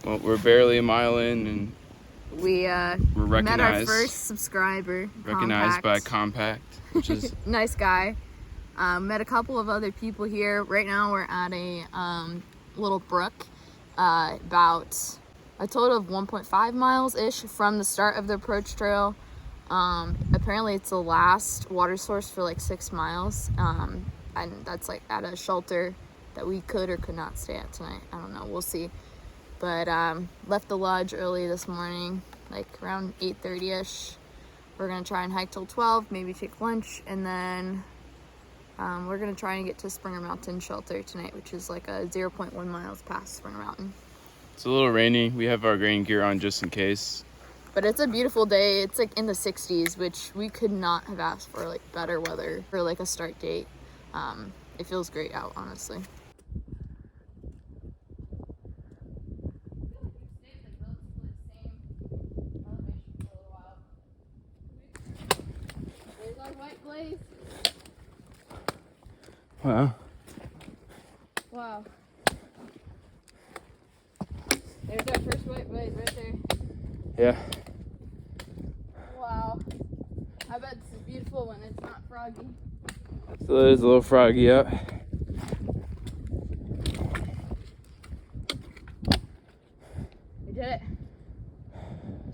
Well, we're barely a mile in, and we we're met our first subscriber. Recognized by Compact, which is nice guy. Met a couple of other people here. Right now we're at a little brook, about a total of 1.5 miles-ish from the start of the approach trail. Apparently it's the last water source for like 6 miles, and that's like at a shelter that we could or could not stay at tonight. I don't know, we'll see. But left the lodge early this morning, like around 8:30ish. We're gonna try and hike till 12, maybe take lunch, and then we're gonna try and get to Springer Mountain Shelter tonight, which is like a 0.1 miles past Springer Mountain. It's a little rainy. We have our rain gear on just in case. But it's a beautiful day. It's like in the 60s, which we could not have asked for, like better weather for like a start date. It feels great out, honestly. There's our white blaze. Wow. Wow. There's our first white blaze right there. Yeah. Wow. I bet this is beautiful when it's not froggy. So it is a little froggy out. We did it.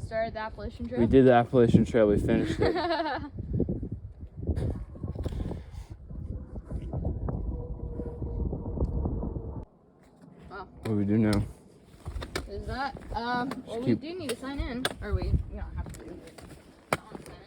Started the Appalachian Trail. We did the Appalachian Trail. We finished it. Wow. What do we do now? Is that, well, we do need to sign in. Or we don't have to do it. I don't want to sign in.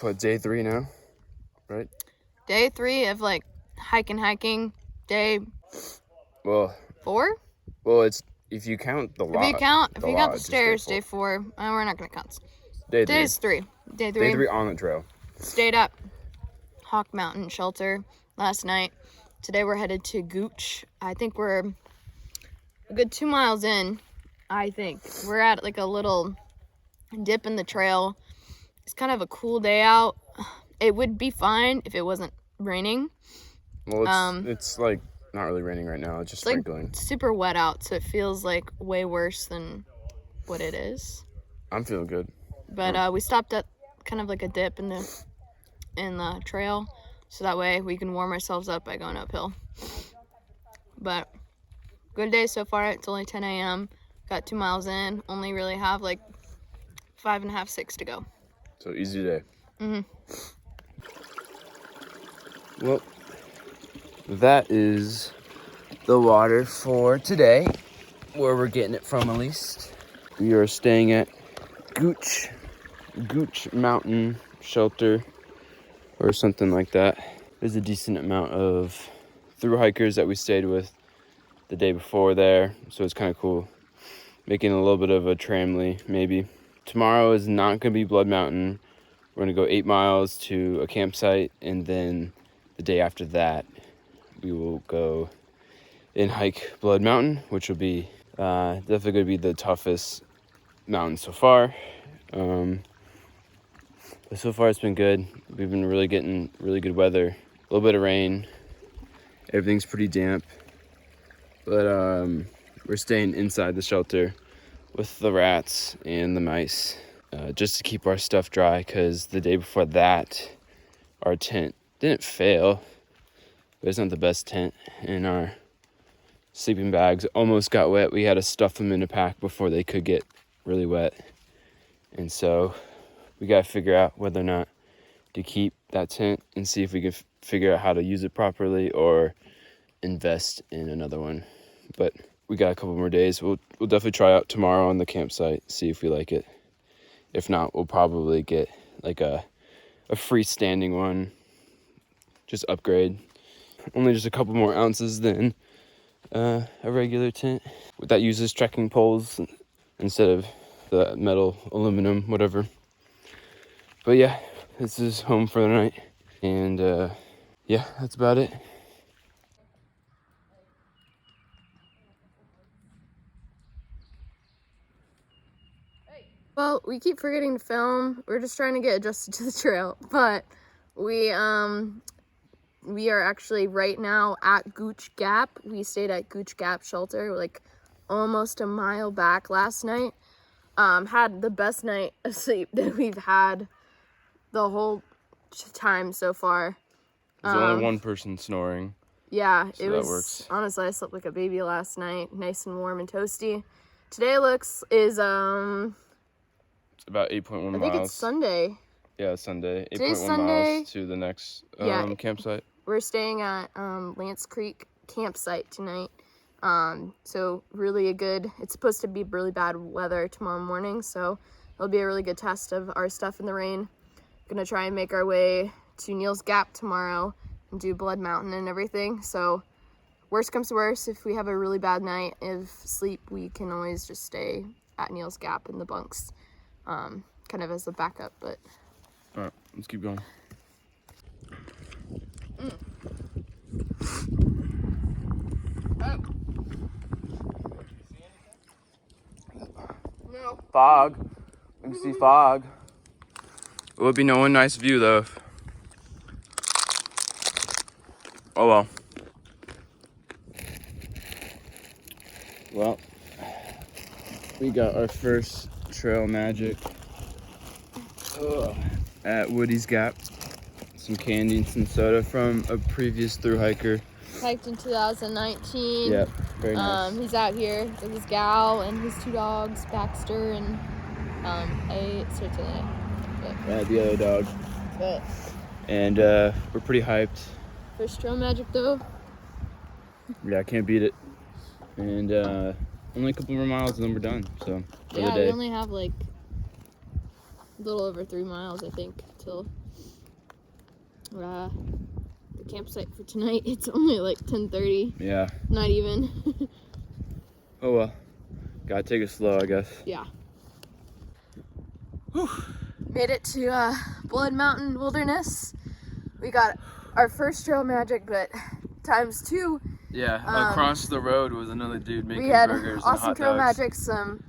What, day 3 now? Right? Day 3 of like hiking. Day Well, 4? Well, it's if you count the lodge. If you count the lodge, stairs, day 4. We're not gonna count. Day 3. Day's 3. Day 3. Day 3 on the trail. Stayed up Hawk Mountain Shelter last night. Today we're headed to Gooch. I think we're a good 2 miles in. I think we're at like a little dip in the trail. It's kind of a cool day out. It would be fine if it wasn't raining. Well, it's like not really raining right now. It's just sprinkling. Like super wet out, so it feels like way worse than what it is. I'm feeling good. But we stopped at kind of like a dip in the trail, so that way we can warm ourselves up by going uphill. But good day so far. It's only 10 a.m. Got 2 miles in. Only really have like 5.5, 6 to go. So easy day. Mhm. Well, that is the water for today, where we're getting it from at least. We are staying at Gooch Mountain Shelter or something like that. There's a decent amount of through hikers that we stayed with the day before there, so it's kind of cool. Making a little bit of a tramley, maybe. Tomorrow is not going to be Blood Mountain. We're going to go 8 miles to a campsite, and then the day after that, we will go and hike Blood Mountain, which will be definitely going to be the toughest mountain so far. But so far it's been good. We've been really getting really good weather. A little bit of rain. Everything's pretty damp. But we're staying inside the shelter with the rats and the mice, just to keep our stuff dry, because the day before that, our tent didn't fail, but it's not the best tent. And our sleeping bags almost got wet. We had to stuff them in a pack before they could get really wet. And so we got to figure out whether or not to keep that tent and see if we can figure out how to use it properly or invest in another one. But we got a couple more days. We'll definitely try out tomorrow on the campsite, see if we like it. If not, we'll probably get like a freestanding one, just upgrade. Only just a couple more ounces than a regular tent that uses trekking poles instead of the metal, aluminum, whatever. But yeah, this is home for the night. And yeah, that's about it. Well, we keep forgetting to film. We're just trying to get adjusted to the trail, but we are actually right now at Gooch Gap. We stayed at Gooch Gap Shelter, like almost a mile back last night. Had the best night of sleep that we've had the whole time so far. There's only one person snoring. Yeah, so it was, works. Honestly, I slept like a baby last night, nice and warm and toasty. Today is It's about 8.1 miles. I think it's Sunday. Yeah, Sunday. Today's 8.1 Sunday. miles to the next campsite. We're staying at Lance Creek campsite tonight. So really it's supposed to be really bad weather tomorrow morning, so it'll be a really good test of our stuff in the rain. Gonna try and make our way to Neal's Gap tomorrow and do Blood Mountain and everything. So worst comes to worst, if we have a really bad night of sleep, we can always just stay at Neal's Gap in the bunks, kind of as a backup. But all right, let's keep going. No. Fog. We can see fog. It would be no one nice view though. Oh well. Well, we got our first trail magic at Woody's Gap. Some candy and some soda from a previous thru hiker. Hiked in 2019. Yep, very nice. He's out here with his gal and his two dogs, Baxter and Sertine. Yeah, the other dog. But And we're pretty hyped. first trail magic though. Yeah, I can't beat it. And only a couple more miles and then we're done. So for the Yeah, day. we only have like a little over 3 miles, I think, till the campsite for tonight. It's only like 10:30. Yeah. Not even. Oh well. Gotta take it slow, I guess. Yeah. Whew. Made it to Blood Mountain Wilderness. We got our first trail magic, but times two. Yeah, across the road was another dude making We had burgers and awesome hot trail dogs. magic, some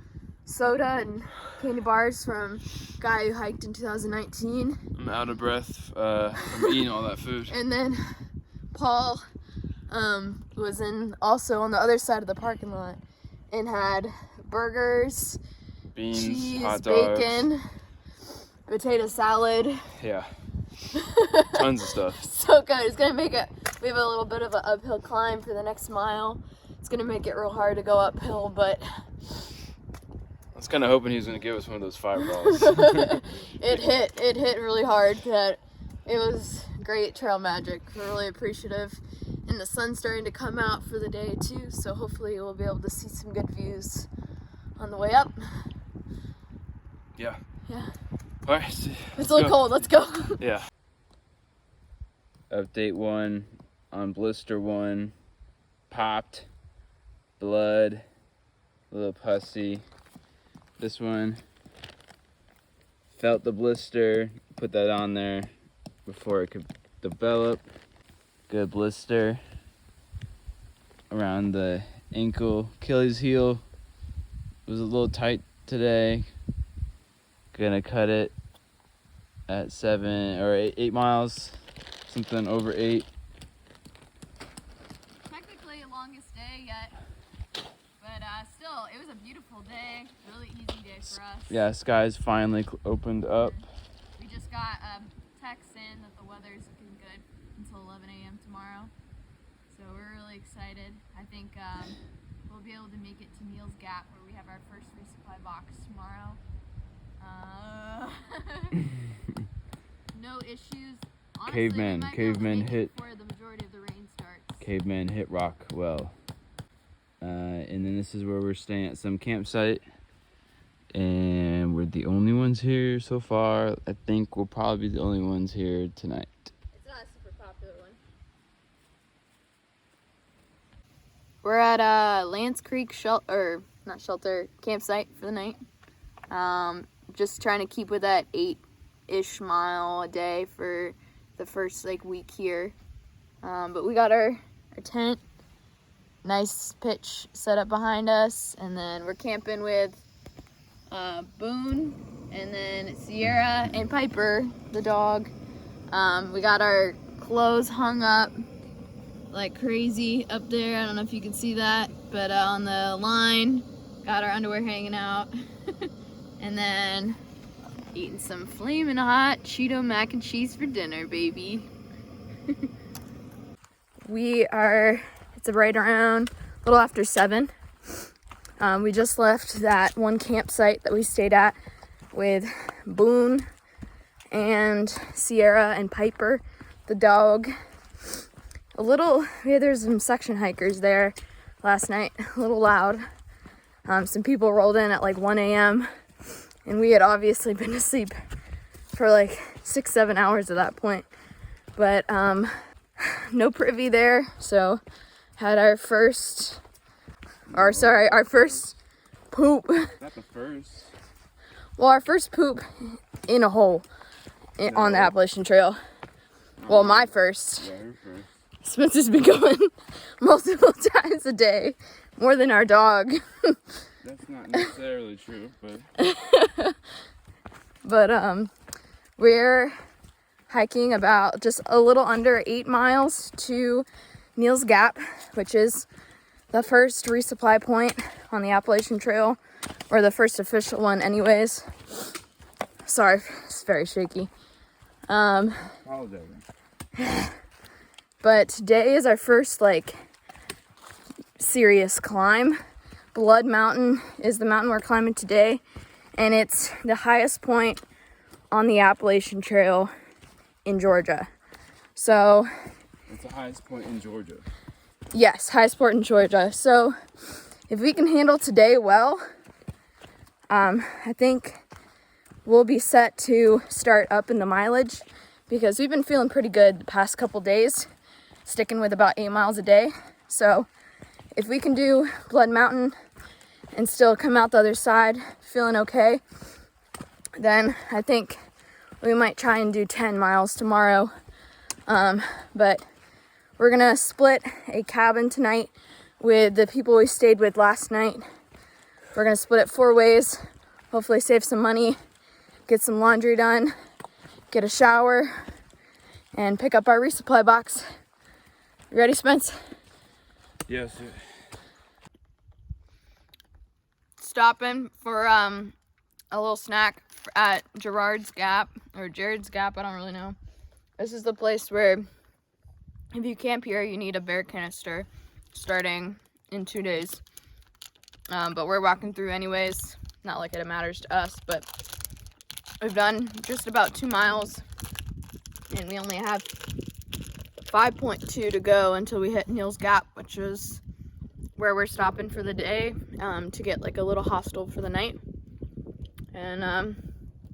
soda and candy bars from a guy who hiked in 2019. I'm out of breath from eating all that food. And then Paul was also on the other side of the parking lot and had burgers, Beans, cheese, hot dogs. bacon, potato salad. Yeah. Tons of stuff. So good. It's gonna make it. We have a little bit of an uphill climb for the next mile. It's gonna make it real hard to go uphill, but I was kind of hoping he was gonna give us one of those fireballs. it hit really hard. That it was great trail magic. We're really appreciative, and the sun's starting to come out for the day too. So hopefully we'll be able to see some good views on the way up. Yeah. Yeah. All right. It's a little cold. Let's go. Yeah. Update 1 on blister 1. Popped. Blood. A little pussy. This one. Felt the blister. Put that on there before it could develop. Good blister. Around the ankle. Achilles heel. It was a little tight today. Gonna cut it at 7 or 8 miles. Something over 8. Technically longest day yet, but still, it was a beautiful day. Really easy day for us. Yeah, skies finally opened up. We just got a text in that the weather's looking good. until 11 a.m. tomorrow. So we're really excited. I think we'll be able to make it to Neal's Gap where we have our first resupply box tomorrow. No issues. Honestly, caveman hit. Before the majority of the rain starts. Caveman hit rock well. And then this is where we're staying at some campsite. And we're the only ones here so far. I think we'll probably be the only ones here tonight. It's not a super popular one. We're at Lance Creek campsite for the night. Just trying to keep with that 8-ish mile a day for the first week here. But we got our tent, nice pitch set up behind us, and then we're camping with Boone, and then Sierra and Piper, the dog. We got our clothes hung up like crazy up there. I don't know if you can see that, but on the line, got our underwear hanging out. And then eating some flaming hot Cheeto mac and cheese for dinner, baby. It's right around a little after 7. We just left that one campsite that we stayed at with Boone and Sierra and Piper, the dog. There's some section hikers there last night, a little loud. Some people rolled in at 1 a.m. and we had obviously been asleep for 6-7 hours at that point. But no privy there, so had our first poop. Not the first. Well, our first poop in a hole on the Appalachian Trail. Well, my first. Yeah, her first. Spencer's been going multiple times a day, more than our dog. That's not necessarily true, but. But we're hiking about just a little under 8 miles to Neal's Gap, which is the first resupply point on the Appalachian Trail, or the first official one anyways. Sorry, it's very shaky. Apologizing. But today is our first serious climb. Blood Mountain is the mountain we're climbing today, and it's the highest point on the Appalachian Trail in Georgia. So it's the highest point in Georgia. Yes, highest point in Georgia. So if we can handle today well, I think we'll be set to start up in the mileage, because we've been feeling pretty good the past couple days, sticking with about 8 miles a day. So if we can do Blood Mountain and still come out the other side feeling okay, then I think we might try and do 10 miles tomorrow. But we're gonna split a cabin tonight with the people we stayed with last night. We're gonna split it 4 ways, hopefully save some money, get some laundry done, get a shower, and pick up our resupply box. You ready, Spence? Yes. Stopping for a little snack at Jared's Gap, I don't really know. This is the place where if you camp here, you need a bear canister starting in 2 days. But we're walking through anyways. Not like it matters to us, but we've done just about 2 miles, and we only have 5.2 to go until we hit Neal's Gap, which is where we're stopping for the day, to get a little hostel for the night. And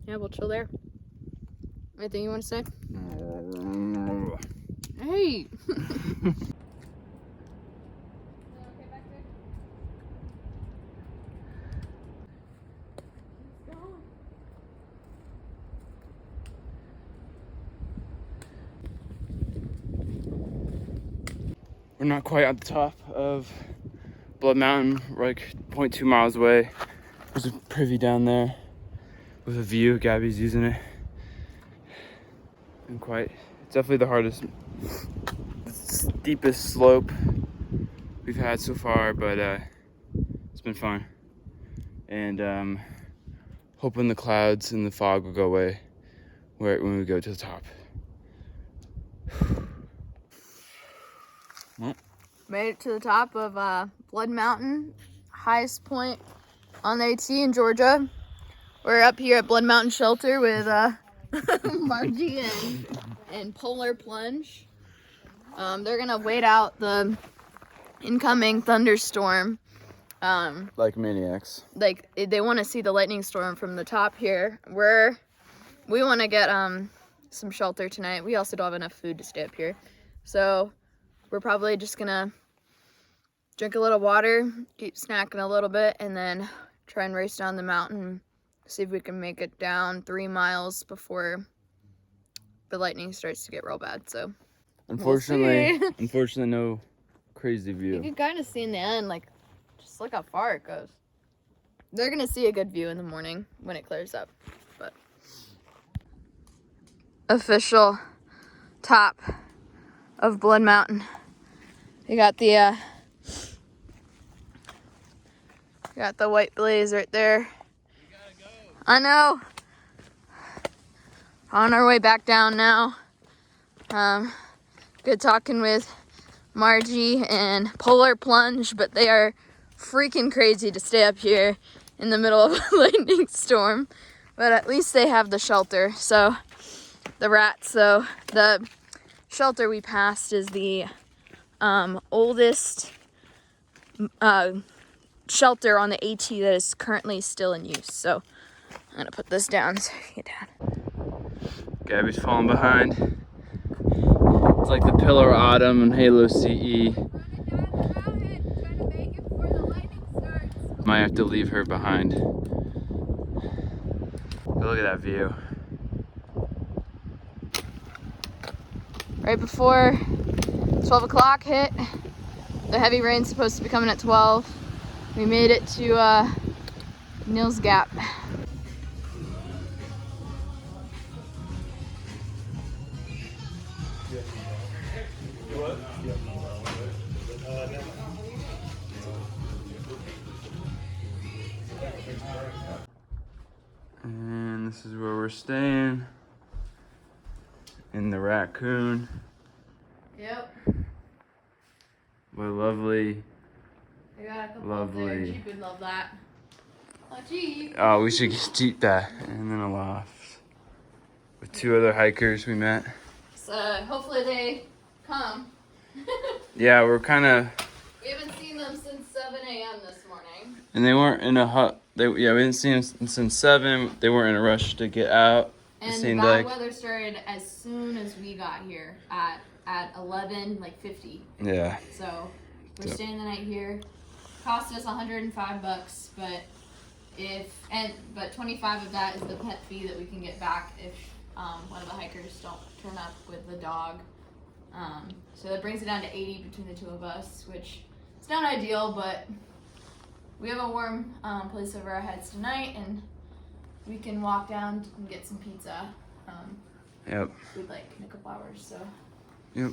yeah, we'll chill there. Anything you want to say? Hey! We're not quite at the top of Blood Mountain. We're 0.2 miles away. There's a privy down there with a view. Gabby's using it. It's definitely the hardest, the steepest slope we've had so far, but it's been fun. And hoping the clouds and the fog will go away when we go to the top. Well. Made it to the top of Blood Mountain, highest point on the AT in Georgia. We're up here at Blood Mountain Shelter with Margie and Polar Plunge. They're gonna wait out the incoming thunderstorm. Like maniacs. Like they want to see the lightning storm from the top here. We want to get some shelter tonight. We also don't have enough food to stay up here, so we're probably just gonna drink a little water, keep snacking a little bit, and then try and race down the mountain. See if we can make it down 3 miles before the lightning starts to get real bad. So Unfortunately, we'll unfortunately, no crazy you view. can kind of see in the end, like, just look how far it goes. They're gonna see a good view in the morning when it clears up. But official top of Blood Mountain. You got the white blaze right there. I know. On our way back down now. Good talking with Margie and Polar Plunge, but they are freaking crazy to stay up here in the middle of a lightning storm. But at least they have the shelter. So the rats. So the shelter we passed is the oldest shelter on the AT that is currently still in use. So I'm gonna put this down so you can get down. Gabby's falling behind. It's like the Pillar Autumn and Halo CE. Might have to leave her behind. But look at that view. Right before 12 o'clock hit, the heavy rain's supposed to be coming at 12. We made it to Nils Gap. And this is where we're staying. In the Raccoon. Yep. What a lovely. I got a couple Lovely. up there. Jeep would love that. Oh, Jeep. Oh, we should Jeep that. And then a loft. With 2 other hikers we met. So hopefully they come. Yeah, we're kind of. We haven't seen them since 7 a.m. this morning. And they weren't in a hut. We didn't see them since 7. They weren't in a rush to get out. And it the seemed bad like. weather started as soon as we got here at 11, like 50. Yeah. So we're So- staying the night here. Cost us $105, but 25 of that is the pet fee that we can get back if one of the hikers don't turn up with the dog. So that brings it down to 80 between the 2 of us, which is not ideal, but we have a warm place over our heads tonight, and we can walk down and get some pizza. Yep. We'd like in a couple hours, so. Yep.